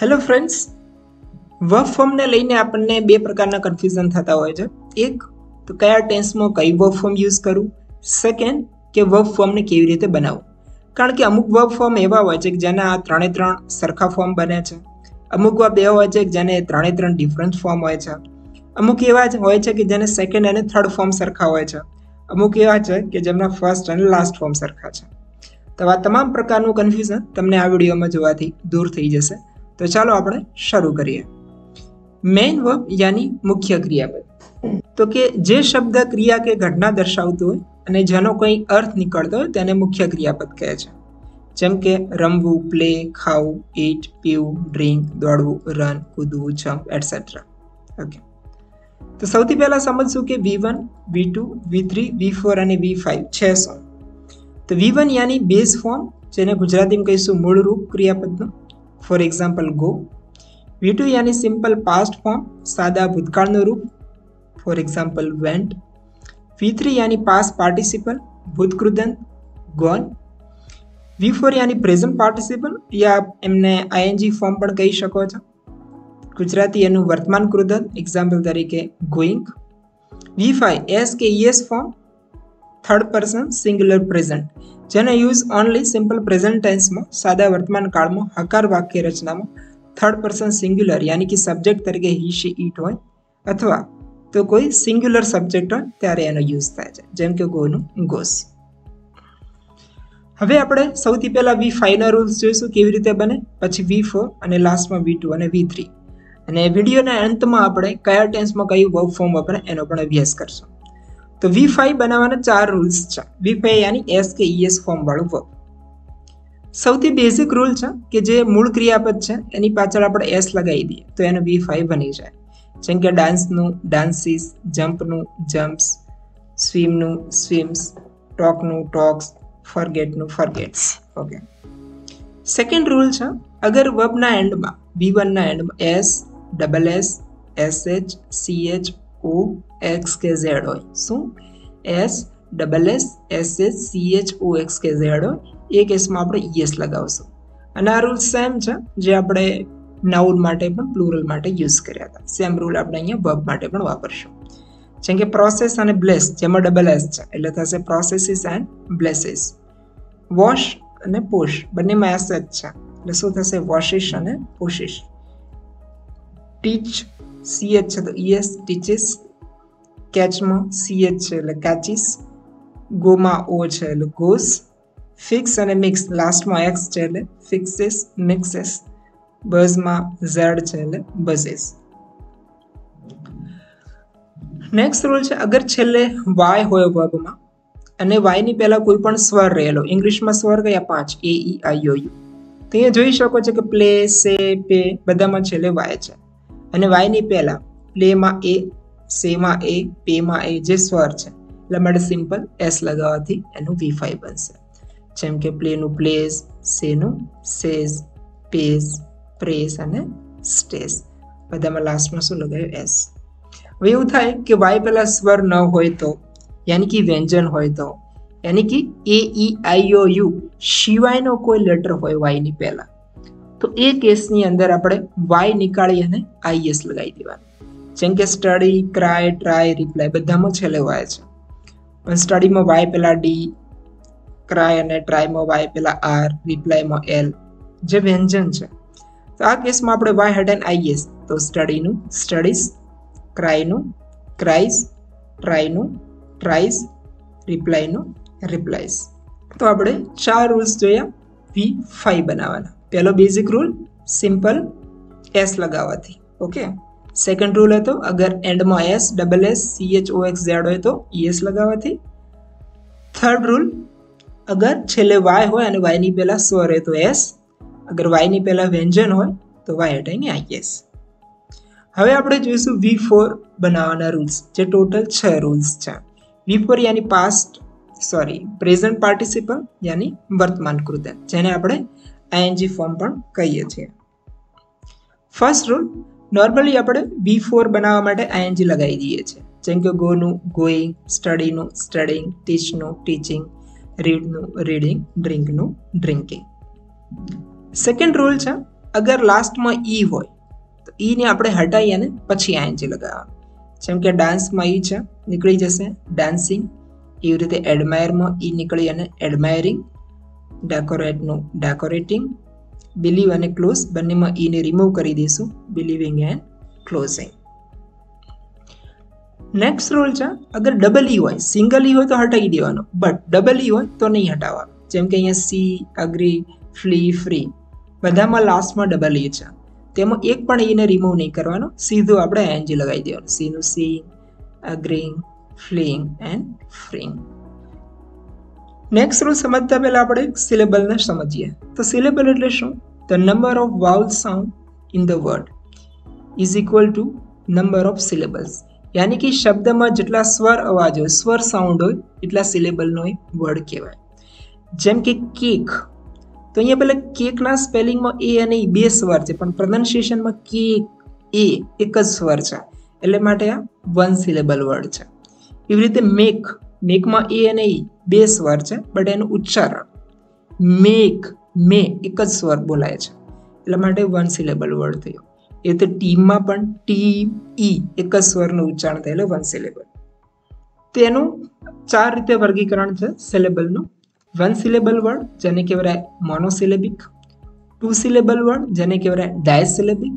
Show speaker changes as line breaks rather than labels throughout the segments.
Hello friends, verb ફોર્મને લઈને આપણને બે પ્રકારના કન્ફ્યુઝન થતા હોય છે. એક તો કયા ટેન્સમાં કઈ વર્બ ફોર્મ યુઝ કરવું, સેકન્ડ કે વર્બ ફોર્મને કેવી રીતે બનાવવું. કારણ કે અમુક વર્બ ફોર્મ એવા હોય છે કે જેના ત્રણે ત્રણ સરખા ફોર્મ બને છે, અમુક વર્બ એવા હોય છે કે જેને ત્રણે ત્રણ ડિફરન્ટ ફોર્મ હોય છે, અમુક એવા જ હોય છે કે જેને સેકન્ડ અને થર્ડ ફોર્મ સરખા હોય છે, અમુક એવા છે કે જેમના ફર્સ્ટ અને લાસ્ટ ફોર્મ સરખા છે. તો આ તમામ પ્રકારનું કન્ફ્યુઝન તમને આ વિડીયોમાં જોવાથી દૂર થઈ જશે. તો ચાલો આપણે શરૂ કરીએ. મેઇન વર્બ યાની મુખ્ય ક્રિયાપદ. તો કે જે શબ્દ ક્રિયા કે ઘટના દર્શાવતું હોય અને જેનો કોઈ અર્થ નીકળતો હોય તેને મુખ્ય ક્રિયાપદ કહે છે. જેમ કે રમવું, પ્લે, ખાવું, ઈટ, પીવું, ડ્રિંક, દોડવું, રન, કૂદવું, જમ્પ એટસેટ્રા. ઓકે, તો સૌથી પહેલા સમજશું કે V1, V2, V3, V4 અને V5 છે શું. તો V1 યાની બેઝ ફોર્મ, જેને ગુજરાતીમાં કહીશું મૂળરૂપ ક્રિયાપદનું, ફોર એક્ઝામ્પલ ગો. V2 યાની સિમ્પલ પાસ્ટ ફોર્મ, સાદા ભૂતકાળનું રૂપ, ફોર એક્ઝામ્પલ વેન્ટ. V3 યાની પાસ્ટ પાર્ટિસિપલ, ભૂતકૃદંત, ગોન. V4 યાની પ્રેઝન્ટ પાર્ટિસિપલ યા એમને ING ફોર્મ પણ કહી શકો છો. ગુજરાતી એનું વર્તમાન કૃદંત, એક્ઝામ્પલ તરીકે ગોઈંગ. V5 એસ કે ES form, third person singular present, જેનો યુઝ ઓનલી સિમ્પલ પ્રેઝન્ટ ટેન્સમાં, સાદા વર્તમાન કાળમાં, હકાર વાક્ય રચનામાં થર્ડ પર્સન સિંગ્યુલર યાની કે સબ્જેક્ટ તરીકે હી, શી, ઇટ હોય અથવા તો કોઈ સિંગ્યુલર સબ્જેક્ટ હોય ત્યારે એનો યુઝ થાય છે, જેમ કે ગોનું ગોસ. હવે આપણે સૌથી પહેલા V5 ના રૂલ્સ જોઈશું કેવી રીતે બને, પછી V4 અને લાસ્ટમાં V2 અને V3, અને વિડીયોના અંતમાં આપણે કયા ટેન્સમાં કયું વર્બ ફોર્મ વપરાય એનો પણ અભ્યાસ કરશું. તો V5 બનાવવાના 4 રૂલ્સ છે. V5 યાની એસ કે ES ફોર્મ વાળું વર્બ. સૌથી બેઝિક રૂલ છે કે જે મૂળ ક્રિયાપદ છે એની પાછળ આપણે એસ લગાવી દઈએ તો એનું V5 બની જાય. જેમ કે ડાન્સનું ડાન્સીસ, જમ્પનું જમ્પ્સ, સ્વિમનું સ્વિમ્સ, ટોકનું ટોક્સ, ફરગેટનું ફરગેટ્સ. ઓકે, સેકન્ડ રૂલ છે, અગર વર્બના એન્ડમાં V1 ના એન્ડમાં S, double S, SH, CH, O, X કે Z હોય. શું? S, double S, SH, CH, O, X કે Z હોય, એ કેસમાં આપણે ES લગાવશું. અને આ રૂલ સેમ છે જે આપણે નાઉન માટે પણ પ્લુરલ માટે યુઝ કર્યા હતા. સેમ રૂલ આપણે અહીંયા વર્બ માટે પણ વાપરશું. જેમ કે પ્રોસેસ અને બ્લેસ, જેમાં ડબલ એસ છે એટલે થશે પ્રોસેસીસ એન્ડ બ્લેસીસ. વોશ અને પોશ બંનેમાં એસ જ છે એટલે શું થશે? વોશિશ અને પોશિશ. ટીચ, CH છે તો ES, ટીચીસ. કેચમાં CH છે એટલે કેચીસ. ગોમાં O છે એટલે ગોસ. ફિક્સ અને મિક્સ, લાસ્ટમાં X છે એટલે ફિક્સિસ, મિક્સિસ. બઝમાં Z છે એટલે બઝીસ. નેક્સ્ટ રૂલ છે, અગર છેલ્લે વાય હોય વર્બમાં અને વાય ની પહેલા કોઈ પણ સ્વર રહેલો, ઇંગ્લિશમાં સ્વર કયા 5, A, E, I, O, U. તો અહીંયા જોઈ શકો છો કે પ્લે, સે, પે બધામાં છેલ્લે વાય છે. અને વાય ની પહેલા પ્લેમાં A, સેમાં A, પેમાં A જે સ્વર છે એટલે માટે સિમ્પલ એસ લગાવવાથી એનું V5 બનશે. જેમ કે પ્લેનું પ્લેસ, સેનું સેઝ, પેઝ, પ્રેસ અને સ્ટેસ બધામાં લાસ્ટમાં શું લગાવ્યું? એસ. હવે એવું થાય કે વાય પહેલા સ્વર ન હોય તો, યાની કે વ્યંજન હોય તો, યાની કે A, E, I, O, U સિવાયનો કોઈ લેટર હોય વાયની પહેલા, તો એ કેસની અંદર આપણે વાય નીકાળી અને IS લગાવી દેવાનું. જેમ કે સ્ટડી, ક્રાય, ટ્રાય, રિપ્લાય બધામાં છેલ્લે વાય છે, પણ સ્ટડીમાં વાય પહેલા D, ક્રાય અને ટ્રાયમાં વાય પહેલા R, રિપ્લાયમાં L જે વ્યંજન છે. તો આ કેસમાં આપણે વાય હેડ એન્ડ IS, તો સ્ટડીનું સ્ટડીઝ, ક્રાયનું ક્રાઇઝ, ટ્રાયનું ટ્રાઇઝ, રિપ્લાયનું રિપ્લાઇઝ. તો આપણે 4 રૂલ્સ જોયા V5 બનાવવાના. પહેલો બેઝિક રૂલ સિમ્પલ એસ લગાવવાથી. ઓકે, સેકન્ડ રૂલ હતો અગર એન્ડમાં S, double S, CH, O, X, Z હોય તો ES લગાવવાથી. થર્ડ રૂલ, અગર છેલ્લે વાય હોય અને વાયની પહેલા સ્વર હોય તો એસ, અગર વાયની પહેલા વ્યંજન હોય તો વાય હટાઈને IS. હવે આપણે જોઈશું V4 બનાવવાના રૂલ્સ, જે ટોટલ 6 રૂલ્સ છે. V4 યાની પ્રેઝન્ટ પાર્ટિસિપલ યાની વર્તમાન કૃદંત, જેને આપણે ING ફોર્મ પણ કહીએ છીએ. ફર્સ્ટ રૂલ, નોર્મલી આપણે V4 બનાવવા માટે ING લગાવી દઈએ છીએ. જેમ કે ગોનું ગોઈંગ, સ્ટડીનું સ્ટડીંગ, ટીચનું ટીચિંગ, રીડનું રીડિંગ, ડ્રિંકનું ડ્રિંકિંગ. સેકન્ડ રૂલ છે અગર લાસ્ટમાં ઈ હોય તો ઈને આપણે હટાવી અને પછી આઈએનજી લગાવવાનું. જેમ કે ડાન્સમાં ઈ છે, નીકળી જશે ડાન્સિંગ. એવી રીતે એડમાયરમાં ઈ નીકળી અને એડમાયરિંગ. ડેકોરેટનું ડેકોરેટિંગ. બિલીવ અને ક્લોઝ બંનેમાં ઈને રિમૂવ કરી દઈશું, believing and closing. Next rule છે, અગર ડબલ ઈ હોય, સિંગલ ઈ હોય તો હટાવી દેવાનો, બટ ડબલ ઈ હોય તો નહીં હટાવવાનું. જેમ કે અહીંયા સી, અગ્રી, ફ્લી, ફ્રી બધામાં લાસ્ટમાં ડબલ ઈ છે, તેમાં એક પણ ઈને રિમૂવ નહીં કરવાનો, સીધું આપણે એનજી લગાવી દેવાનું. સીનું see, agreeing, fleeing and freeing. Next rule સમજતા પહેલા આપણે સિલેબલને સમજીએ. તો સિલેબલ એટલે શું? The number of vowel sound in the word is equal to number of syllables. યાની કે શબ્દમાં જેટલા સ્વર અવાજ હોય, સ્વર સાઉન્ડ હોય, એટલા સિલેબલનો એક વર્ડ કહેવાય. જેમ કે કેક, તો અહીંયા પહેલા કેકના સ્પેલિંગમાં એ અને ઈ બે સ્વર છે, પણ પ્રોનાઉન્સિએશનમાં કેક એ એક જ સ્વર છે, એટલે માટે આ વન સિલેબલ વર્ડ છે. એવી રીતે મેક, મેકમાં એ અને ઈ બે સ્વર છે, બટ એનું ઉચ્ચારણ મેક, મે એક જ સ્વર બોલાય છે, એટલા માટે વન સિલેબલ વર્ડ થયો. એ રીતે ટીમમાં પણ ટી ઈ એક જ સ્વરનું ઉચ્ચારણ થયેલું વન સિલેબલ. તેનું 4 રીતે વર્ગીકરણ છે સિલેબલનું. વન સિલેબલ વર્ડ જેને કહેવાય મોનોસિલેબિક, 2 સિલેબલ વર્ડ જેને કહેવાય ડાયસિલેબિક,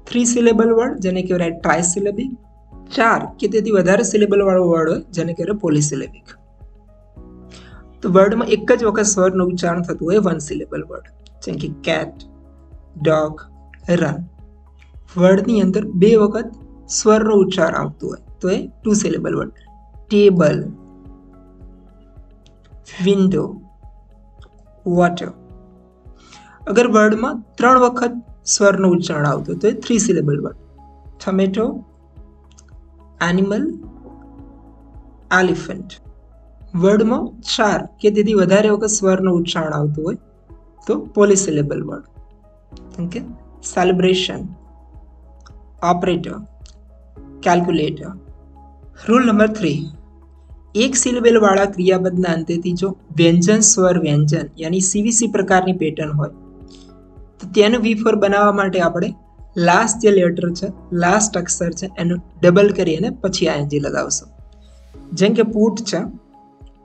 3 સિલેબલ વર્ડ જેને કહેવાય ટ્રાયસિલેબિક, 4 કે તેથી વધારે સિલેબલ વાળો વર્ડ હોય જેને કહેવાય પોલિસિલેબિક. તો વર્ડમાં એક જ વખત સ્વરનું ઉચ્ચારણ થતું હોય વન સિલેબલ વર્ડ, જેમ કે કેટ, ડોગ, રન. વર્ડની અંદર 2 વખત સ્વરનું ઉચ્ચારણ આવતું હોય તો એ 2 syllable word. Table, window, water. અગર વર્ડમાં 3 વખત સ્વરનું ઉચ્ચારણ આવતું તો એ 3 syllable word. Tomato, animal, elephant. વર્ડમાં 4 કે તેથી વધારે વખત સ્વરનું ઉચ્ચારણ આવતું હોય તો polysyllable word. Okay, celebration, operator, calculator. Rule number 3, એક સિલેબલ વાળા ક્રિયાપદના અંતેથી જો વ્યંજન સ્વર વ્યંજન યાની સીવીસી પ્રકારની પેટર્ન હોય તો તેનું V4 બનાવવા માટે આપણે લાસ્ટ જે લેટર છે, લાસ્ટ અક્ષર છે, એનું ડબલ કરી અને પછી આઈએનજી લગાવશું. જેમ કે પુટ છે,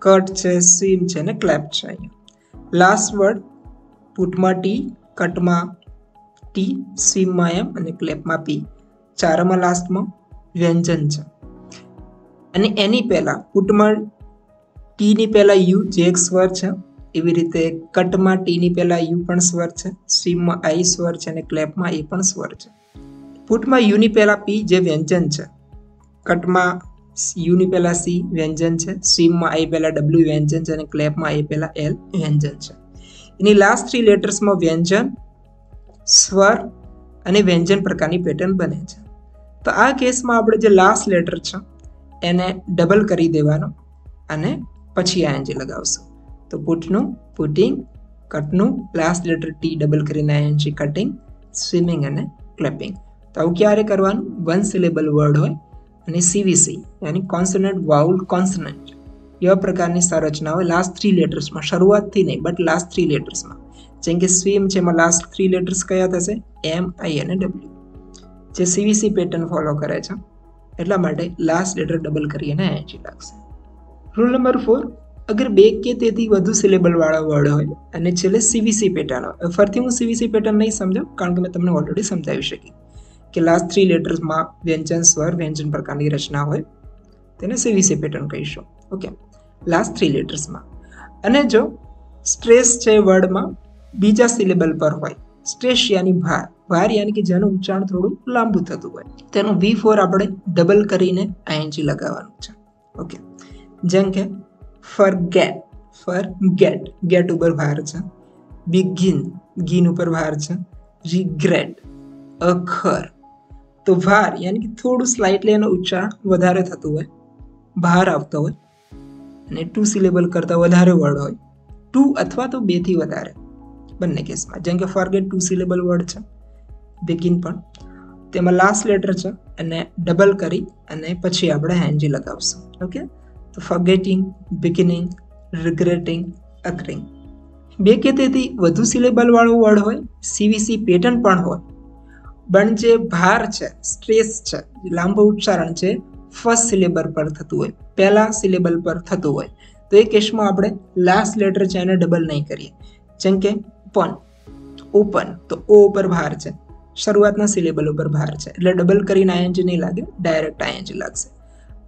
કટ છે, સ્વિમ છે અને ક્લેપ છે. અહીંયા લાસ્ટ વર્ડ પુટમાં ટી, કટમાં ટી, સ્વિમમાં એમ અને ક્લેપમાં પી. ચારમાં લાસ્ટમાં વ્યંજન છે અને એની પહેલા પુટમાં ટીની પહેલા યુ જે એક સ્વર છે, એવી રીતે કટમાં ટીની પહેલા યુ પણ સ્વર છે, સ્વિમમાં આઈ સ્વર છે અને ક્લેપમાં એ પણ સ્વર છે. પુટમાં યુની પહેલા પી જે વ્યંજન છે, કટમાં યુની પહેલા સી વ્યંજન છે, સ્વિમમાં આઈ પહેલા ડબલ્યુ વ્યંજન છે અને ક્લેપમાં એ પહેલા એલ વ્યંજન છે. એની લાસ્ટ 3 લેટર્સમાં વ્યંજન, સ્વર અને વ્યંજન પ્રકારની પેટર્ન બને છે. તો આ કેસમાં આપણે જે લાસ્ટ લેટર છે એને ડબલ કરી દેવાનો અને પછી આઈએનજી લગાવશું. તો પુટનું પુટિંગ, કટનું લાસ્ટ લેટર ટી ડબલ કરીને આઈએનજી કટિંગ, સ્વિમિંગ અને ક્લેપિંગ. તો આવું ક્યારે કરવાનું? વન સિલેબલ વર્ડ હોય અને સીવીસી યાની કોન્સોનન્ટ વાઉલ કોન્સોનન્ટ એવા પ્રકારની સંરચના હોય લાસ્ટ 3 લેટર્સમાં, શરૂઆતથી નહીં બટ લાસ્ટ 3 લેટર્સમાં. જેમ કે સ્વિમ છે એમાં લાસ્ટ 3 લેટર્સ કયા થશે? એમ, આઈ અને ડબલ્યુ, જે સીવીસી પેટર્ન ફોલો કરે છે, એટલા માટે લાસ્ટ લેટર ડબલ કરી અને આઈએનજી લાગશે. રૂલ નંબર 4, અગર 2 કે તેથી વધુ સિલેબલ વાળા વર્ડ હોય અને છેલ્લે સીવીસી પેટર્ન હોય. ફરીથી હું સીવીસી પેટર્ન નહીં સમજાવું કારણ કે મેં તમને ઓલરેડી સમજાવી શકી કે લાસ્ટ 3 લેટર્સમાં વ્યંજન સ્વર વ્યંજન પ્રકારની રચના હોય તેને સીવીસી પેટર્ન કહીશું. Okay, last 3 લેટર્સમાં. અને જો સ્ટ્રેસ છે વર્ડમાં બીજા સિલેબલ પર હોય, સ્ટ્રેસ યાની ભાર, ભાર યાની કે જેનું ઉચ્ચારણ થોડું લાંબુ થતું હોય, તેનું V4 આપણે ડબલ કરીને આઈએનજી લગાવવાનું છે. ઓકે, જેમ કે ફરગેટ, ફરગેટ ગેટ ઉપર ભાર છે, બિગિન ગીન ઉપર ભાર છે, રિગ્રેટ અખર. તો ભાર યાની કે થોડું સ્લાઇટલી એનું ઉચ્ચારણ વધારે થતું હોય, ભાર આવતો હોય અને 2 સિલેબલ કરતાં વધારે વર્ડ હોય, 2 અથવા તો 2 થી વધારે બંને કેસમાં. જેમ કે ફોરગેટ 2 સિલેબલ વર્ડ છે, બિગિન પણ તેમાં લાસ્ટ લેટર છે અને ડબલ કરી અને પછી આપણે આઈએનજી લગાવશું. ઓકે, તો ફોરગેટિંગ, બિગિનિંગ, રિગ્રેટિંગ, અકરિંગ. બે કે તેથી વધુ સિલેબલ વાળું વર્ડ હોય, સીવીસી પેટર્ન પણ હોય, પણ જે ભાર છે, સ્ટ્રેસ છે, લાંબુ ઉચ્ચારણ છે, ફર્સ્ટ સિલેબલ પર થતું હોય, પહેલા સિલેબલ પર થતું હોય, તો એ કેસમાં આપણે લાસ્ટ લેટર છે એને ડબલ નહીં કરીએ. જેમ કે ઓપન, તો ઓ ઉપર ભાર છે, શરૂઆતના સિલેબલ ઉપર ભાર છે, એટલે ડબલ કરીને આઈએનજી નહીં લાગે, ડાયરેક્ટ આઈએનજી લાગશે.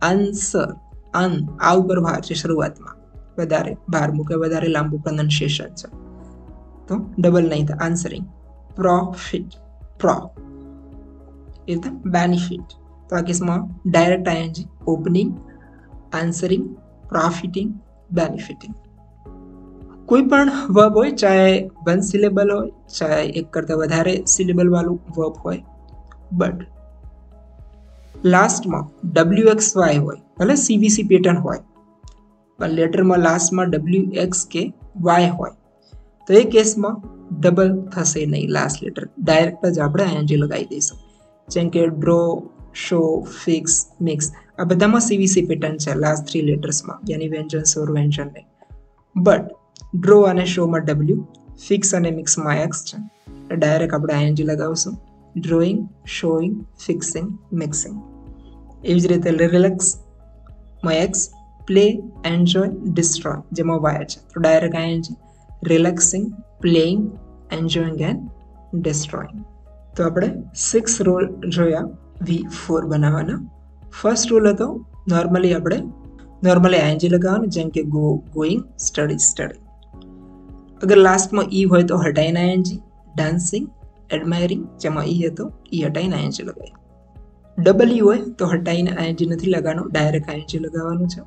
આન્સર, આ ઉપર ભાર છે, શરૂઆતમાં વધારે ભાર મૂકે, વધારે લાંબુ પ્રોનન્સિએશન છે, તો ડબલ નહીં થાય. આન્સરિંગ. પ્રોફિટ, એ રીતે બેનિફિટ, તો આ કેસમાં direct I N G. Opening, answering, profiting, benefiting. કોઈ પણ વર્બ હોય, ચાહે વન સિલેબલ હોય, ચાહે એક કરતાં વધારે સિલેબલ વાળું વર્બ હોય, બટ લાસ્ટમાં WXY હોય, ભલે CVC પેટર્ન હોય, પણ લેટરમાં લાસ્ટમાં WX કે Y હોય, તો એ કેસમાં ડબલ થશે નહીં લાસ્ટ લેટર, ડાયરેક્ટ જ આપણે આઈએનજી લગાવી દઈશું. જેમ કે ડ્રો, શો, ફિક્સ, મિક્સ, આ બધામાં CVC પેટર્ન છે લાસ્ટ 3 લેટર્સમાં, યાની વ્યંજન, સ્વર, વ્યંજન નહીં. બટ ડ્રો અને શોમાં W, ફિક્સ અને મિક્સમાં X છે, એટલે ડાયરેક્ટ આપણે આઈએનજી લગાવશું. Drawing, showing, fixing, mixing. એવી જ રીતે રિલેક્સમાં X, પ્લે, એન્જોય, ડિસ્ટ્રોય, જેમાં Y છે, તો direct I N G. Relaxing, playing, enjoying and destroying. તો આપણે 6 રૂલ જોયા V4 બનાવવાના. ફર્સ્ટ રૂલ હતો નોર્મલી આઈએનજી લગાવવાનું, જેમ કે ગો, ગોઈંગ, સ્ટડી, સ્ટડી. અગર લાસ્ટમાં ઈ હોય તો હટાઈને આઈએનજી. ડાન્સિંગ, એડમાયરિંગ, જેમાં ઈ હતો, ઈ હટાઈને આઈએનજી લગાવી. ડબલ ઈ હોય તો હટાઈને આઈએનજી નથી લગાવવાનું, ડાયરેક્ટ આઈએનજી લગાવવાનું છે.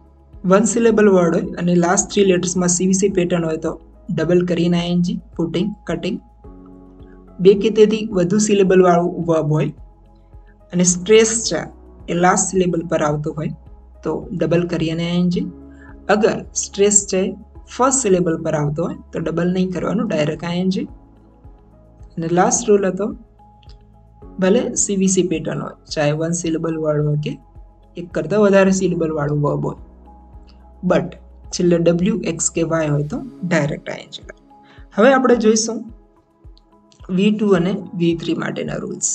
વન સિલેબલ વર્ડ હોય અને લાસ્ટ 3 લેટર્સમાં CVC પેટર્ન હોય તો ડબલ કરીને આઈએનજી. Putting, cutting. બે કે તેથી વધુ સિલેબલ વાળું વર્બ હોય અને સ્ટ્રેસ છે એ લાસ્ટ સિલેબલ પર આવતો હોય તો ડબલ કરીને આઈએનજી. અગર સ્ટ્રેસ છે ફર્સ્ટ સિલેબલ પર આવતો હોય તો ડબલ નહીં કરવાનું, ડાયરેક્ટ આઈએનજી. અને લાસ્ટ રૂલ હતો ભલે CVC પેટર્ન હોય, ચાહે વન સિલેબલ વર્ડ હોય કે એક કરતાં વધારે સિલેબલ વાળું વર્બ હોય, બટ છેલ્લે WX કે Y હોય તો ડાયરેક્ટ આઈએનજી. હવે આપણે જોઈશું V2 અને V3 માટેના રૂલ્સ.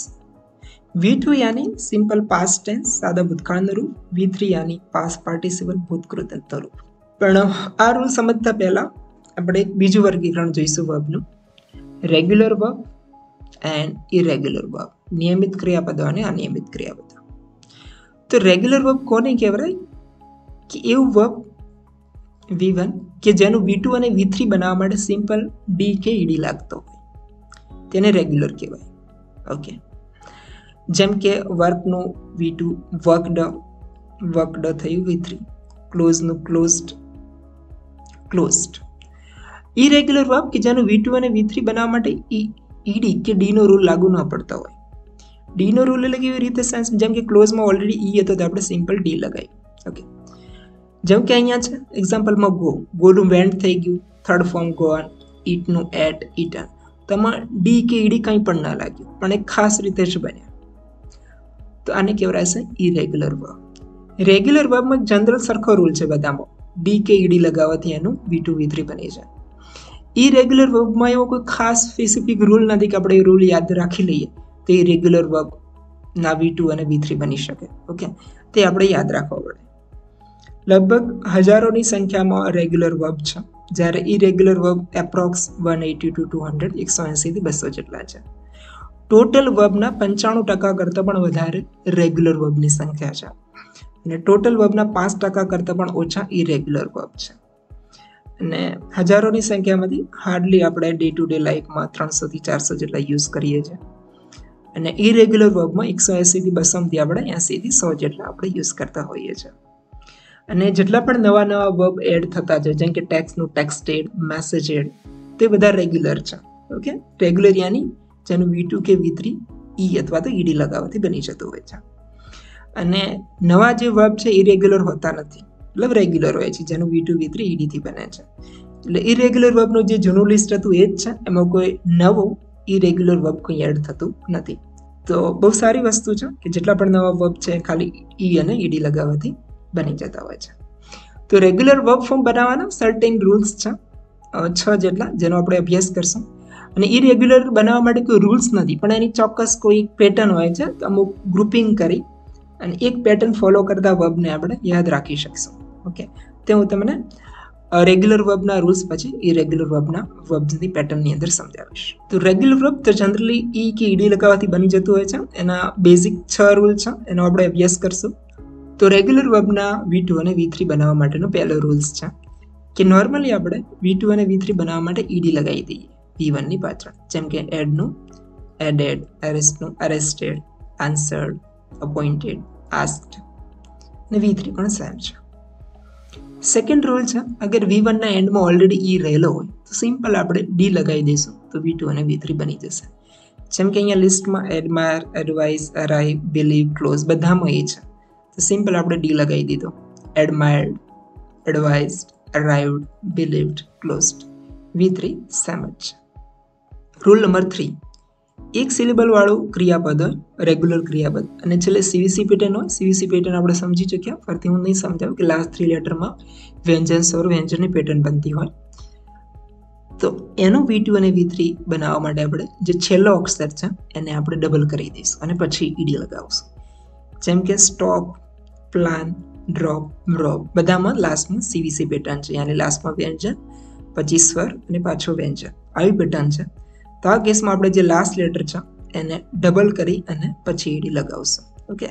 V2 યાની સિમ્પલ પાસ્ટ ટેન્સ, સાદા ભૂતકાળનું રૂપ. V3 યાની પાસ્ટ પાર્ટિસિપલ, ભૂતકૃતનું રૂપ. પણ આ રૂલ સમજતા પહેલા આપણે એક બીજું વર્ગીકરણ જોઈશું વર્બનું. Regular verb and irregular verb, નિયમિત ક્રિયાપદો અને અનિયમિત ક્રિયાપદો. તો રેગ્યુલર વર્બ કોને કહેવાય? કે એવું વર્બ V1 કે જેનું V2 અને V3 બનાવવા માટે સિમ્પલ ડી કે ઈડી લાગતો હોય, તેને રેગ્યુલર કહેવાય. ઓકે, જેમ કે વર્કનું V2, વર્કડ થયું V3, ક્લોઝનું ક્લોઝડ. ઇરેગ્યુલર વર્બ કે જેનું V2 અને V3 બનાવવા માટે ઈડી કે ડી નો રૂલ લાગુ ન પડતા હોય. ડી નો રૂલ એટલે કેવી રીતે સેન્સ, જેમ કે ક્લોઝમાં ઓલરેડી ઈ હતો તો આપણે સિમ્પલ ડી લગાવી. ઓકે, જેમ કે અહીંયા છે એક્ઝામ્પલમાં ગોનું વેન્ટ થઈ ગયું, થર્ડ ફોર્મ ગોન, ઈટનું એટ, ઈટન, તેમાં ડી કે ઈડી કંઈ પણ ના લાગ્યું, પણ એક ખાસ રીતે જ બન્યા, તો આને કહેવાશે ઇરેગ્યુલર વર્બ. રેગ્યુલર વર્બમાં જનરલ સરખો રૂલ છે બધામાં, ડી કે ઈડી લગાવવાથી એનું V2 V3 બની જાય. ઇરેગ્યુલર વર્બમાં એવો કોઈ ખાસ સ્પેસિફિક રૂલ નથી કે આપણે એ રૂલ યાદ રાખી લઈએ તો ઇરેગ્યુલર વર્બ ના V2 અને V3 બની શકે. ઓકે, તે આપણે યાદ રાખવા પડે. લગભગ હજારોની સંખ્યામાં રેગ્યુલર વર્બ છે, જ્યારે ઇરેગ્યુલર વર્બ એપ્રોક્સ 180 to 200, 180 થી 200 જેટલા છે. ટોટલ વર્બના 95% કરતાં પણ વધારે રેગ્યુલર વર્બની સંખ્યા છે અને ટોટલ વર્બના 5% કરતાં પણ ઓછા ઇરેગ્યુલર વર્બ છે. અને હજારોની સંખ્યામાંથી હાર્ડલી આપણે ડે ટુ ડે લાઈફમાં 300 થી 400 જેટલા યુઝ કરીએ છીએ અને ઇરેગ્યુલર વર્બમાં 180 થી 200 થી આપણે 80 થી 100 જેટલા આપણે યુઝ કરતા હોઈએ છીએ. અને જેટલા પણ નવા વર્બ એડ થતા છે, જેમ કે ટેક્સ્ટનું ટેક્સ્ટેડ, મેસેજેડ, તે બધા રેગ્યુલર છે. ઓકે, રેગ્યુલર યાની જેનું V2 કે V3 ઈ અથવા તો ઈડી લગાવવાથી બની જતું હોય છે. અને નવા જે વર્બ છે ઇરેગ્યુલર હોતા નથી, મતલબ રેગ્યુલર હોય છે, જેનું V2 V3 ઈડીથી બને છે. એટલે ઇરેગ્યુલર વર્બનું જે જૂનું લિસ્ટ હતું એ જ છે, એમાં કોઈ નવો ઇરેગ્યુલર વર્બ કોઈ એડ થતું નથી. તો બહુ સારી વસ્તુ છે કે જેટલા પણ નવા વર્બ છે ખાલી ઈ અને ઈડી લગાવવાથી બની જતા હોય છે. તો રેગ્યુલર વર્બ ફોર્મ બનાવવાના સર્ટેન રૂલ્સ છે 6 જેટલા જેનો આપણે અભ્યાસ કરશું. અને ઇરેગ્યુલર બનાવવા માટે કોઈ રૂલ્સ નથી, પણ એની ચોક્કસ કોઈ પેટર્ન હોય છે, અમુક ગ્રુપિંગ કરી અને એક પેટર્ન ફોલો કરતા વર્બને આપણે યાદ રાખી શકશું. ઓકે, તે હું તમને રેગ્યુલર વર્બના રૂલ્સ પછી ઇરેગ્યુલર વર્બની પેટર્નની અંદર સમજાવીશ. તો રેગ્યુલર વર્બ તો જનરલી ઈ કે ઈડી લગાવવાથી બની જતું હોય છે. એના બેઝિક 6 રૂલ છે, એનો આપણે અભ્યાસ કરશું. તો રેગ્યુલર વર્બના V2 અને V3 બનાવવા માટેનો પહેલો રૂલ્સ છે કે નોર્મલી આપણે V2 અને V3 બનાવવા માટે ઈડી લગાવી દઈએ V1 ની પાછળ. જેમ કે એડનું એડેડ, એરેસ્ટનું એરેસ્ટેડ, આન્સર્ડ, અપોઇન્ટેડ, આસ્ક્ડ અને V3 પણ સેમ છે. સેકન્ડ રૂલ છે, અગર V1 ના એન્ડમાં ઓલરેડી ઈ રહેલો હોય તો સિમ્પલ આપણે ડી લગાવી દઈશું તો V2 અને V3 બની જશે. જેમ કે અહીંયા લિસ્ટમાં admire, advise, arrive, believe, close બધામાં એ છે, તો સિમ્પલ આપણે ડી લગાવી દીધો. Admired, advised, arrived, believed, closed. V3 same જ છે. રૂલ નંબર 3, એક સિલેબલ વાળું ક્રિયાપદ હોય, રેગ્યુલર ક્રિયાપદ, અને છેલ્લે સીવીસી પેટર્ન હોય. સીવીસી પેટર્ન આપણે સમજી ચૂક્યા, ફરીથી હું નહીં સમજાવું કે લાસ્ટ 3 લેટરમાં વ્યંજન સ્વર વ્યંજનની પેટર્ન બનતી હોય. તો એનો V2 અને V3 બનાવવા માટે આપણે જે છેલ્લો અક્ષર છે એને આપણે ડબલ કરી દઈશું અને પછી ઈડી લગાવશું. જેમ કે સ્ટોપ, પ્લાન, ડ્રોપ, રોબ બધામાં લાસ્ટમાં સીવીસી પેટર્ન છે, યાની લાસ્ટમાં વ્યંજન, પછી સ્વર અને પાછો વ્યંજન, આવી પેટર્ન છે. તો આ કેસમાં આપણે જે લાસ્ટ લેટર છે એને ડબલ કરી અને પછી ઈડી લગાવશું. ઓકે,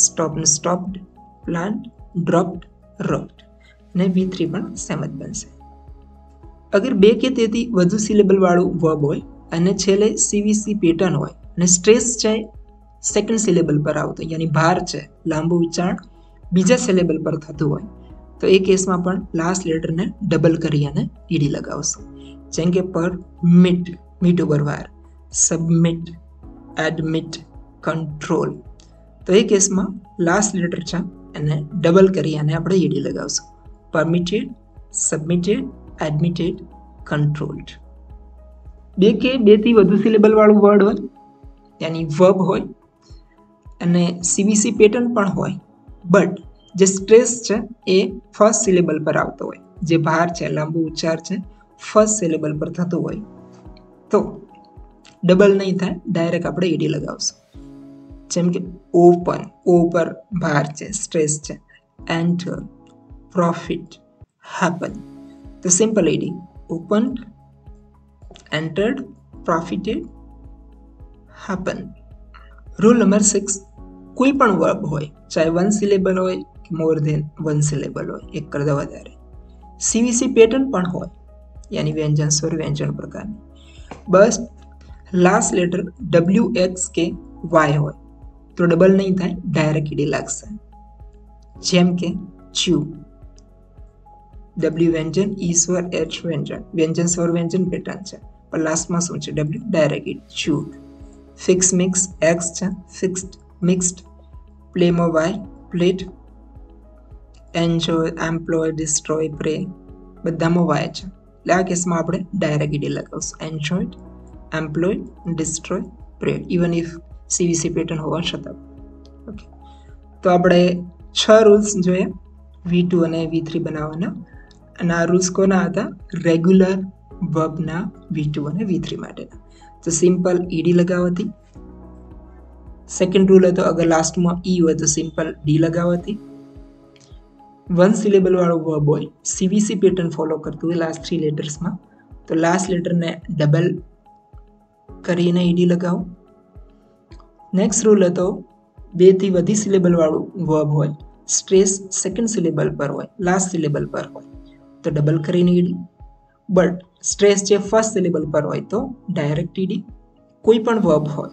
સ્ટોપને સ્ટોપ્ડ, પ્લાન્ટ, ડ્રોપ્ડ, રોપ્ડ અને V3 પણ સેમ જ બનશે. અગર 2 કે તેથી વધુ સિલેબલ વાળું વર્બ હોય અને છેલ્લે સીવીસી પેટર્ન હોય અને સ્ટ્રેસ છે સેકન્ડ સિલેબલ પર આવતો, યાની ભાર છે, લાંબુ ઉચ્ચારણ બીજા સિલેબલ પર થતું હોય, તો એ કેસમાં પણ લાસ્ટ લેટરને ડબલ કરી અને ઈડી લગાવશું. જેમ કે પરમિટ, મીટ ઉપર વાર, સબમિટ, એડમિટ, કંટ્રોલ. તો એ કેસમાં લાસ્ટ લેટર છે એને ડબલ કરી અને આપણે ઈડી લગાવશું. Permitted, submitted, admitted, controlled. 2 કે 2 થી વધુ સિલેબલ વાળું વર્ડ હોય, યાની વર્બ હોય અને સીવીસી પેટર્ન પણ હોય, બટ જે સ્ટ્રેસ છે એ ફર્સ્ટ સિલેબલ પર આવતો હોય, જે ભાર છે, લાંબુ ઉચ્ચાર છે, ફર્સ્ટ સિલેબલ પર થતું હોય, તો ડબલ નહીં થાય, ડાયરેક્ટ આપણે ઈડી લગાવશું. જેમ કે ઓપન, ઓ પર ભાર છે, સ્ટ્રેસ છે, એન્ટર, પ્રોફિટ, હેપન. તો simple E D, opened, entered, profited, happen. Rule number 6, કોઈ પણ વર્બ હોય, ચાહે 1 સિલેબલ હોય કે મોર ધેન 1 સિલેબલ હોય, એક કરતાં વધારે, સીવીસી પેટર્ન પણ હોય, યાની વ્યંજન સ્વર વ્યંજન પ્રકારની, બસ લાસ્ટ લેટર WX કે Y હોય તો ડબલ નહીં થાય, ડાયરેક્ટ ઈડી લાગશે. જેમ કે ચ્યુ, W વ્યંજન, ઈ સ્વર, H વ્યંજન, વ્યંજન સ્વર વ્યંજન પેટર્ન છે, પણ લાસ્ટમાં શું છે, W, direct E D, chewed. Fix mix, X છે, ફિક્સ્ડ, મિક્સ્ડ, પ્લેમાં Y, plate, enjoy, employ, destroy, pray બધામાં Y છે, એટલે આ કેસમાં આપણે ડાયરેક્ટ ઈડી લગાવશું. Enjoyed, employed, destroy, prayed, even if C V C pattern હોવા છતાં. ઓકે, તો આપણે 6 રૂલ્સ જોઈએ V2 અને V3 બનાવવાના, અને આ રૂલ્સ કોના હતા, રેગ્યુલર વર્બના V2 અને V3 માટેના. તો સિમ્પલ ઈડી લગાવતી. સેકન્ડ રૂલ હતો, અગર લાસ્ટમાં ઈ હોય તો સિમ્પલ ડી લગાવતી. 1 સિલેબલ વાળું વર્બ હોય, સીવીસી પેટર્ન ફોલો કરતું હોય લાસ્ટ 3 લેટર્સમાં, તો લાસ્ટ લેટરને ડબલ કરીને ઈડી લગાવો. નેક્સ્ટ રૂલ હતો, 2 થી વધી સિલેબલ વાળું વર્બ હોય, સ્ટ્રેસ સેકન્ડ સિલેબલ પર હોય, લાસ્ટ સિલેબલ પર હોય તો ડબલ કરીને ઈડી, બટ સ્ટ્રેસ જે ફર્સ્ટ સિલેબલ પર હોય તો ડાયરેક્ટ ઈડી. કોઈ પણ વર્બ હોય,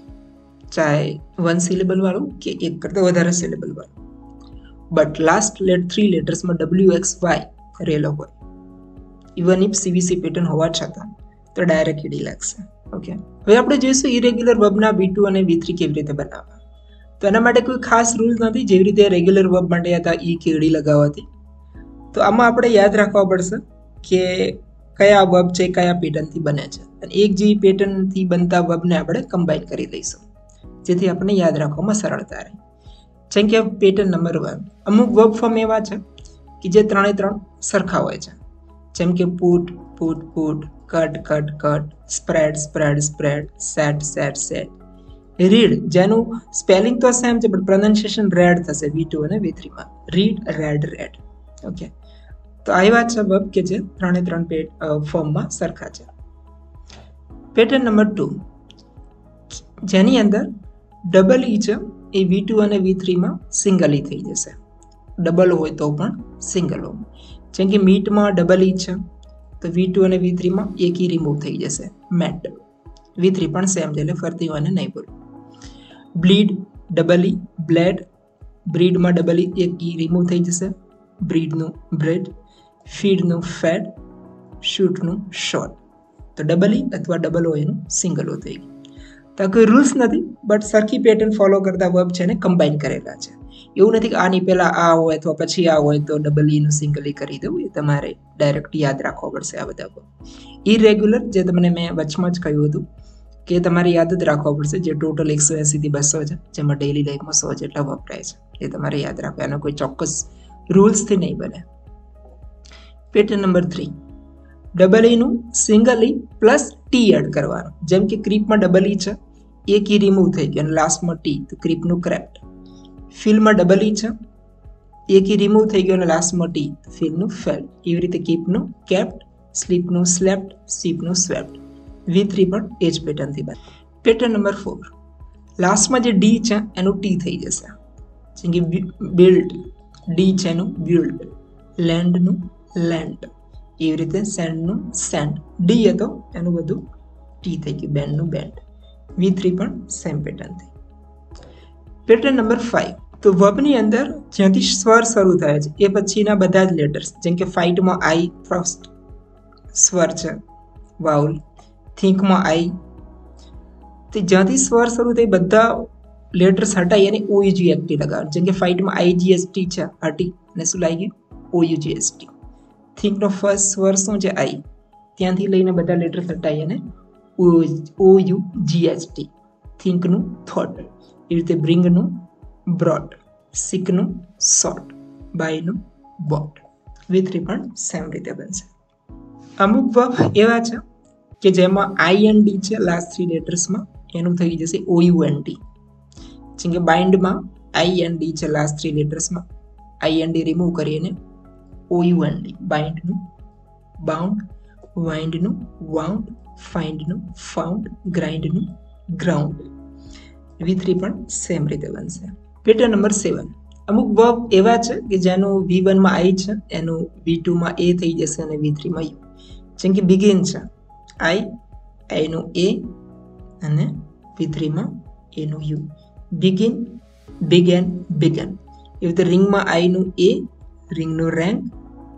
ચાહે 1 સિલેબલ વાળું કે એક કરતાં વધારે સિલેબલ વાળું, બટ લાસ્ટ 3 લેટર્સમાં WXY કરેલો હોય, ઇવન ઇફ સીવીસી પેટર્ન હોવા છતાં, તો ડાયરેક્ટ ઈડી લાગશે. ઓકે, હવે આપણે જોઈશું ઇરેગ્યુલર વર્બના V2 અને V3 કેવી રીતે બનાવવા. તો એના માટે કોઈ ખાસ રૂલ નથી, જેવી રીતે રેગ્યુલર વર્બ માટે હતા ઈ કે ઈડી લગાવવાથી. તો આમાં આપણે યાદ રાખવા પડશે કે કયા વર્બ છે કયા પેટર્નથી બને છે, અને એક જેવી પેટર્નથી બનતા વર્બને આપણે કમ્બાઈન કરી દઈશું, જેથી આપણને યાદ રાખવામાં સરળતા રહે. જેમ કે પેટર્ન નંબર 1, અમુક વર્બ ફોર્મ એવા છે કે જે 3 સરખા હોય છે, જેમ કે put put put, cut cut cut, spread spread spread, set set set. Read જેનું સ્પેલિંગ તો સેમ છે પણ પ્રોનાઉન્સિએશન રેડ થશે V2 અને V3 માં. Read red red. ઓકે, તો આવ્યા છે વર્બ કે જે 3 ફોર્મમાં સરખા છે. પેટર્ન નંબર 2 જેની અંદર ડબલ ઈ છે એ V2 અને V3 માં સિંગલ ઈ થઈ જશે. ડબલ હોય તો પણ સિંગલ હોય. જેમ કે મીટમાં ડબલ ઈ છે તો V2 અને V3 માં એક ઈ રિમૂવ થઈ જશે, મેટ. V3 પણ સેમ છે એટલે ફરતી હોય ને નહીં બોલું. Bleed double E, bled. બ્રીડમાં ડબલ ઈ એક ઈ રિમૂવ થઈ જશે, બ્રીડનું બ્રેડ. ફીડનું ફેડ, શૂટનું શોટ. તો ડબલ ઈ અથવા ડબલ ઓ એનું સિંગલ ઓ થઈ ગયું. તો કોઈ રૂલ્સ નથી બટ સરખી પેટર્ન ફોલો કરતા વર્બ છે ને કમ્બાઈન કરેલા છે. એવું નથી કે આની પહેલા આ હોય અથવા પછી આ હોય તો ડબલ ઈ નું સિંગલ ઈ કરી દઉં. એ તમારે ડાયરેક્ટ યાદ રાખવો પડશે આ બધા વર્બ. ઇરેગ્યુલર જે તમને મેં વચમાં જ કહ્યું હતું કે તમારે યાદ જ રાખવા પડશે, જે ટોટલ 180 થી 200 છે, જેમાં ડેલી લાઈફમાં 100 જેટલા વપરાય છે. એ તમારે યાદ રાખવા, એનો કોઈ ચોક્કસ રૂલ્સથી નહીં બને. પેટર્ન નંબર 3 ડબલ ઈ નું સિંગલ ઈ પ્લસ ટી એડ કરવાનું. જેમ કે ક્રીપમાં ડબલ ઈ છે, એક ઈ રિમૂવ થઈ ગયો અને લાસ્ટમાં ટી, તો ક્રીપનું ક્રેપ્ટ. ફિલમાં ડબલ ઈ છે, એક ઈ રિમૂવ થઈ ગયો અને લાસ્ટમાં ટી, ફિલનું ફેલ્ડ. એવી રીતે કીપનું કેપ્ટ, સ્લીપનું સ્લેપ્ટ, સ્વીપનું સ્વેપ્ટ. V3 પણ એ જ પેટર્નથી બને. પેટર્ન નંબર 4 લાસ્ટમાં જે ડી છે એનું ટી થઈ જશે. જેમ કે બિલ્ડ, ડી છે એનું બિલ્ડ. લેન્ડનું લેન્ડ. એવી રીતે સેન્ડનું સેન્ડ. ડી હતો એનું બધું ટી થઈ ગયું, બેન્ડનું બેન્ડ. V3 પણ સેમ પેટર્ન થઈ. પેટર્ન નંબર 5 તો વર્બની અંદર જ્યાંથી સ્વર શરૂ થાય છે એ પછીના બધા જ લેટર્સ, જેમ કે ફાઇટમાં આઈ ફર્સ્ટ સ્વર છે, વાઉલ. થિંકમાં આઈ, તો જ્યાંથી સ્વર શરૂ થાય બધા લેટર્સ હટાઈ અને OUGST લગાવવાનું. જેમ કે ફાઇટમાં IGST છે હટી અને શું લાગી ગયું, OUGST. થિંકનો ફર્સ્ટ સ્વર શું છે, આઈ, ત્યાંથી લઈને બધા લેટર્સ હટાઈ અને OUGST. થિંકનું થોટ. એવી રીતે બ્રિંગનું બ્રોટ, સિકનું સોટ, બાયનું બોટ. V3 પણ સેમ રીતે બનશે. અમુક વર્બ એવા છે કે જેમાં IND છે લાસ્ટ 3 લેટર્સમાં, એનું થઈ જશે OUND. જેમ કે બાઇન્ડમાં IND છે લાસ્ટ 3 લેટર્સમાં, IND રિમૂવ કરીને OUND. બાઇન્ડનું બાઉન્ડ, વાઇન્ડનું વાઉન્ડ, ફાઇન્ડનું ફાઉન્ડ, ગ્રાઇન્ડનું ગ્રાઉન્ડ. V3 પણ સેમ રીતે બનશે. પેટર્ન નંબર 7 અમુક વર્બ એવા છે કે જેનું V1 માં I છે એનું V2 માં A થઈ જશે અને V3 માં U. જેમ કે બિગિન છે I નું A અને V3 માં A નું U. Begin, began, began. એવી રીતે રિંગમાં I નું A, રિંગનું રેંગ,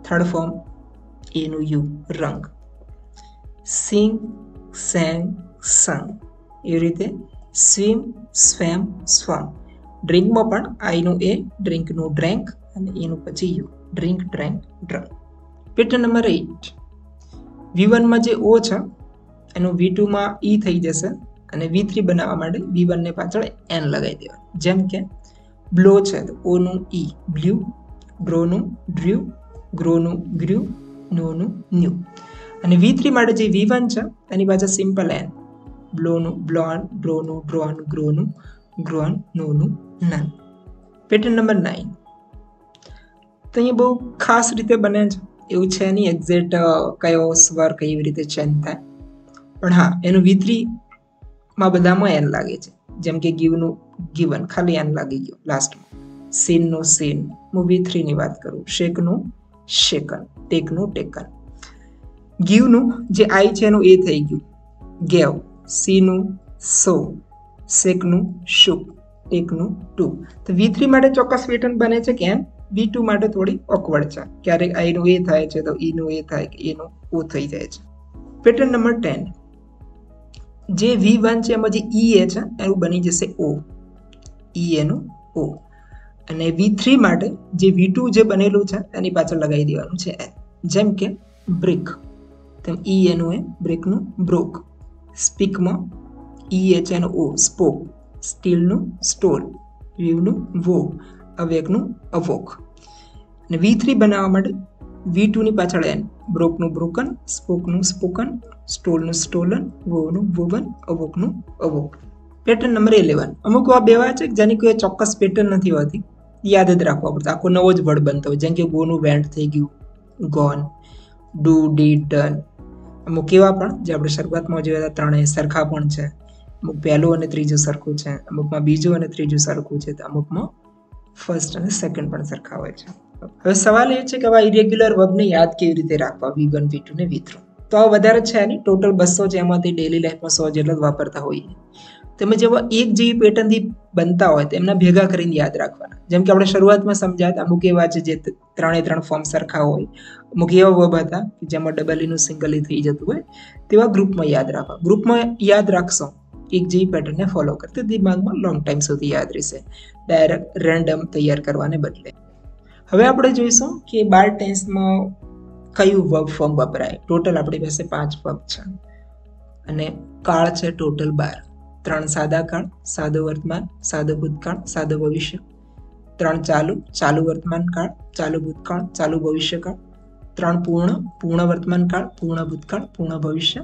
થર્ડ ફોર્મ A નું U, રંગ. સિંગ, સેંગ, સંગ. એવી રીતે સ્વિમ, સ્વેમ, સ્વમ. ડ્રિંકમાં પણ I નું A, ડ્રિંકનું ડ્રેન્ક અને એનું પછી U, drink, drank, drunk. Pattern number 8 V1 માં જે O છે એનું V2 માં E થઈ જશે અને V3 બનાવવા માટે V1 ને પાછળ N લગાવી દેવાનું. જેમ કે બ્લો છે તો O નું E, બ્લુ. બ્રોનું ડ્ર્યુ, ગ્રોનું ગ્રુ, નોનું ન્યુ. અને V3 માટે જે V1 છે એની પાછળ સિમ્પલ N. બ્લોનું બ્લોન, બ્રોનું ડ્રોન, ગ્રોનું ગ્રોન, નોનું નન. પેટર્ન નંબર 9 તો અહીંયા બહુ ખાસ રીતે બને છે એવું છે નહીં એક્ઝેક્ટ કયો સ્વર કઈ રીતે ચેન્જ થાય, પણ હા એનું V3 માં બધામાં N લાગે છે. જેમ કે ગીવનું ગીવન, ખાલી N લાગી ગયો લાસ્ટમાં. સીનનું સીન, હું V3 ની વાત કરું. શેકનું શેકન, ટેકનું ટેકન. ગીવનું જે I છે એનું A થઈ ગયું, ગેવ. સીનું સો, શેકનું શુક, ટેકનું ટુ. તો V3 માટે ચોક્કસ પેટર્ન બને છે કે V2 માટે થોડી ઓકવર્ડ છે. ક્યારેક I નું A થાય છે તો E નું A થાય કે A નું O થઈ જાય છે. પેટર્ન નંબર 10 જે V1 છે એમાં જે EA છે એનું બની જશે O, EA નું O. અને V3 માટે જે V2 જે બનેલું છે એની પાછળ લગાવી દેવાનું છે N. જેમ કે બ્રિક, તેમ EA નું એ, બ્રિકનું બ્રોક. સ્પીકમાં EA છે એનું O, સ્પોક. સ્ટીલનું સ્ટોલ, વ્યૂનું વો, અવેકનું અવોક. અને V3 બનાવવા માટે V2 ની પાછળ N, બ્રોકનું બ્રોકન, સ્પોકનું સ્પોકન, સ્ટોલનું સ્ટોલન, વોવનું વોવન, અવોકનું અવોક. Pattern number 11. અમુક એવા બેવા છે જેની કોઈ ચોક્કસ પેટર્ન નથી હોતી, યાદ જ રાખવા પડશે, આખો નવો જ વર્ડ બનતો હોય. જેમ કે ગોનું વેન્ટ થઈ ગયું, ગોન, ડુ, ડીડ, ડન. અમુક એવા પણ જે આપણે શરૂઆતમાં જોયા હતા ત્રણેય સરખા પણ છે. અમુક પહેલું અને ત્રીજું સરખું છે, અમુકમાં બીજું અને ત્રીજું સરખું છે, તો અમુકમાં ફર્સ્ટ અને સેકન્ડ પણ સરખા હોય છે. હવે સવાલ એ છે કે આવા ઇરેગ્યુલર વર્બને યાદ કેવી રીતે રાખવા, V1, V2 ને V3. તો આ વધારે છે નહીં, ટોટલ 200 છે, એમાંથી ડેલી લાઈફમાં 100 જેટલા જ વાપરતા હોઈએ. તમે જેવા એક જેવી પેટર્નથી બનતા હોય તો એમના ભેગા કરીને યાદ રાખવાના. જેમ કે આપણે શરૂઆતમાં સમજ્યા હતા, અમુક એવા છે જે 3 ફોર્મ સરખા હોય, અમુક એવા વર્બ હતા કે જેમાં ડબલ ઈનું સિંગલ ઈ થઈ જતું હોય, તેવા ગ્રુપમાં યાદ રાખવા. ગ્રુપમાં યાદ રાખશો એક જેવી પેટર્નને ફોલો કરતી, દિમાગમાં લોંગ ટાઈમ સુધી યાદ રહેશે, ડાયરેક્ટ રેન્ડમ તૈયાર કરવાને બદલે. હવે આપણે જોઈશું કે 12 ટેન્સમાં કયું વર્બ ફોર્મ વપરાય. ટોટલ આપણી પાસે 5 વર્બ છે અને કાળ છે ટોટલ 12. 3 સાદા કાળ, સાદો વર્તમાન, સાદો ભૂતકાળ, સાદો ભવિષ્ય. 3 ચાલુ, ચાલુ વર્તમાન કાળ, ચાલુ ભૂતકાળ, ચાલુ ભવિષ્યકાળ. 3 પૂર્ણ, પૂર્ણ વર્તમાન કાળ, પૂર્ણ ભૂતકાળ, પૂર્ણ ભવિષ્ય.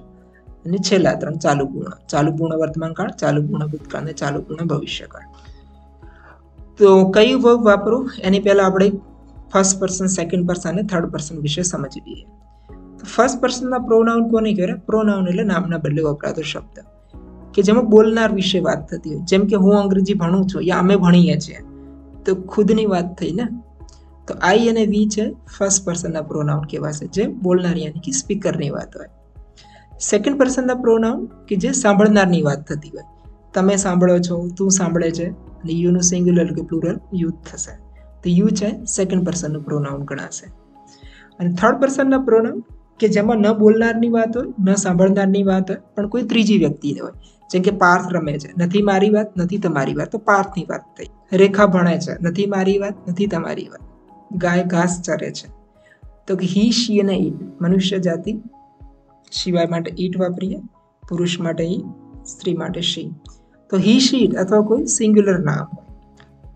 અને છેલ્લા 3 ચાલુ પૂર્ણ, ચાલુ પૂર્ણ વર્તમાન કાળ, ચાલુ પૂર્ણ ભૂતકાળ અને ચાલુ પૂર્ણ ભવિષ્યકાળ. તો કયું વર્બ વાપરું એની પહેલા આપણે ફર્સ્ટ પર્સન, સેકન્ડ પર્સન અને થર્ડ પર્સન વિશે સમજી લઈએ. ફર્સ્ટ પર્સનના પ્રોનાઉન કોને કહેવાય? પ્રોનાઉન એટલે નામના બદલે વપરાતો શબ્દ કે જેમાં બોલનાર વિશે વાત થતી હોય. જેમ કે હું અંગ્રેજી ભણું છું યા અમે ભણીએ છીએ, તો ખુદની વાત થઈ ને. તો આઈ અને વી છે ફર્સ્ટ પર્સનના પ્રોનાઉન કહેવાશે, જે બોલનાર યાની કે સ્પીકરની વાત હોય. સેકન્ડ પર્સનના પ્રોનાઉન કે જે સાંભળનારની વાત થતી હોય. તમે સાંભળો છો, તું સાંભળે છે, અને યુનું સિંગ્યુલર કે પ્લુરલ યુ થશે. તો યુ છે સેકન્ડ પર્સનનું પ્રોનાઉન ગણાશે. અને થર્ડ પર્સનના પ્રોનાઉન કે જેમાં ન બોલનારની વાત હોય, ન સાંભળનારની વાત હોય, પણ કોઈ ત્રીજી વ્યક્તિને હોય. જેમ કે પાર્થ રમે છે, નથી મારી વાત, નથી તમારી વાત, તો પાર્થની વાત થઈ. રેખા ભણે છે, નથી મારી વાત, નથી તમારી વાત. ગાય ઘાસ ચરે છે, તો કે હી, શી અને ઈટ. મનુષ્ય જાતિ સિવાય માટે ઈટ વાપરીએ, પુરુષ માટે ઈ, સ્ત્રી માટે શી. તો હી, શી, ઈટ અથવા કોઈ સિંગ્યુલર નામ હોય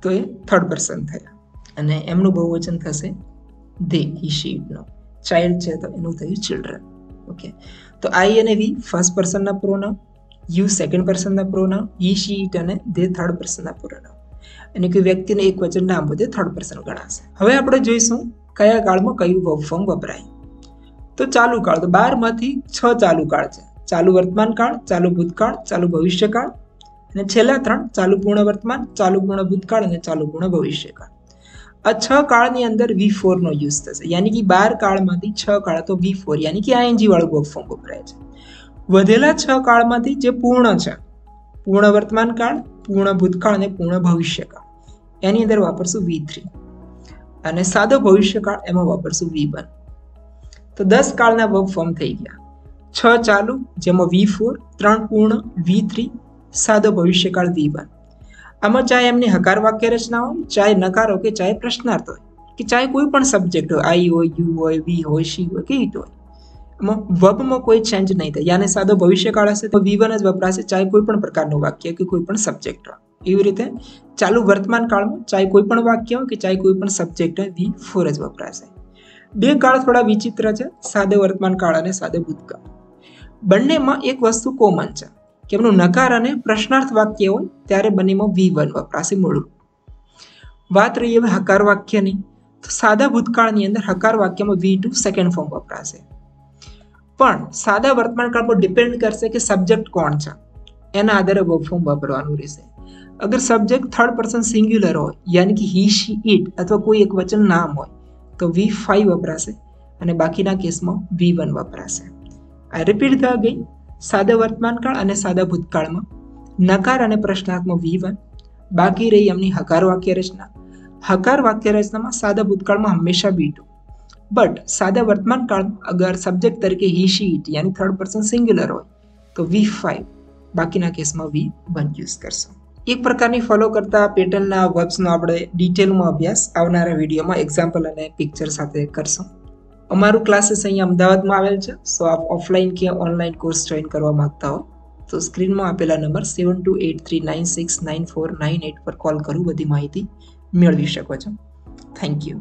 તો એ થર્ડ પર્સન થયા, અને એમનું બહુવચન થશે ધે, હી, શી, ઈટનો. ચાઇલ્ડ છે તો એનું થયું ચિલ્ડ્રન. ઓકે, તો આઈ અને વી ફર્સ્ટ પર્સનના પ્રોનાઉન, યુ સેકન્ડ પર્સનના પ્રોનાઉન, હી, શી, ઈટ અને ધે થર્ડ પર્સનના પ્રોનાઉન. અને કોઈ વ્યક્તિને એક વચન નામ હોય તે થર્ડ પર્સન ગણાશે. હવે આપણે જોઈશું કયા કાળમાં કયું વર્બ ફોર્મ વપરાય. તો ચાલુ કાળ, તો 12 માંથી 6 ચાલુ કાળ છે. ચાલુ વર્તમાન કાળ, ચાલુ ભૂતકાળ, ચાલુ ભવિષ્યકાળ, અને છેલ્લા 3 ચાલુ પૂર્ણ વર્તમાન, ચાલુ પૂર્ણ ભૂતકાળ અને ચાલુ પૂર્ણ ભવિષ્યકાળ. આ 6 કાળની અંદર V4 નો યુઝ થશે, યાની કે 12 કાળમાંથી 6 કાળ તો V4 યાની કે આઈએનજી વાળું વર્બ ફોર્મ વપરાય છે. વધેલા 6 કાળમાંથી જે પૂર્ણ છે, પૂર્ણ વર્તમાન કાળ, પૂર્ણ ભૂતકાળ અને પૂર્ણ ભવિષ્યકાળ, એની અંદર વાપરશું V3. અને સાદો ભવિષ્યકાળ એમાં વાપરશું V1. તો 10 કાળના વર્બ ફોર્મ થઈ ગયા. 6 ચાલુ જેમાં V4, 3 પૂર્ણ V3, સાદો ભવિષ્યકાળ V1. આમાં ચાહે એમની હકાર વાક્ય રચના હોય, ચાહે નકાર હોય, કે ચાહે પ્રશ્નાર્થ હોય, કે ચાહે કોઈ પણ સબ્જેક્ટ હોય, આઈ હોય, યુ હોય, વી હોય, શી હોય, કે ઈટ હોય, એમાં વર્બમાં કોઈ ચેન્જ નહીં થાય. યાને સાદો ભવિષ્યકાળ હશે તો V1 જ વપરાશે, ચાહે કોઈ પણ પ્રકારનું વાક્ય કે કોઈ પણ સબ્જેક્ટ હોય. એવી રીતે ચાલુ વર્તમાન કાળમાં ચાહે કોઈ પણ વાક્ય હોય કે ચાહે કોઈ પણ સબ્જેક્ટ હોય, V4 જ વપરાશે. 2 કાળ થોડા વિચિત્ર છે, સાદો વર્તમાન કાળ અને સાદો ભૂતકાળ. બંનેમાં એક વસ્તુ કોમન છે કે એમનું નકાર અને પ્રશ્નાર્થ વાક્ય હોય ત્યારે બંનેમાં V1 વપરાશે મૂળ. વાત રહી હવે હકાર વાક્યની, તો સાદા ભૂતકાળની અંદર હકાર વાક્યમાં V2 સેકન્ડ ફોર્મ વપરાશે. પણ સાદા વર્તમાન કાળ પર ડિપેન્ડ કરશે કે સબ્જેક્ટ કોણ છે, એના આધારે વર્બ ફોર્મ વાપરવાનું રહેશે. અગર સબ્જેક્ટ થર્ડ પર્સન સિંગ્યુલર હોય, યાની કે હી, શી, ઈટ અથવા કોઈ એક વચન નામ હોય તો V5 વપરાશે, અને બાકીના કેસમાં V1 વપરાશે. આ રિપીટ થઈ ગઈ. સાદા વર્તમાન કાળ અને સાદા ભૂતકાળમાં નકાર અને પ્રશ્નાર્થમાં V1, બાકી રહી એમની હકાર વાક્ય રચના. હકાર વાક્ય રચનામાં સાદા ભૂતકાળમાં હંમેશા V2, બટ સાદા વર્તમાન કાળમાં અગર સબ્જેક્ટ તરીકે હી, she, it યાની third person singular હોય તો V5, બાકીના કેસમાં V1 યુઝ કરશો. એક પ્રકારની ફોલો કરતા પેટર્નના વર્બ્સનો આપણે ડિટેલમાં અભ્યાસ આવનારા વિડીયોમાં એક્ઝામ્પલ અને પિક્ચર સાથે કરશું. અમારું ક્લાસીસ અહીંયા અમદાવાદમાં આવેલ છે. સો આપ ઓફલાઈન કે ઓનલાઈન કોર્સ જોઈન કરવા માંગતા હો તો સ્ક્રીનમાં આપેલા નંબર 7283969498 પર કોલ કરું બધી માહિતી મેળવી શકો છો. Thank you.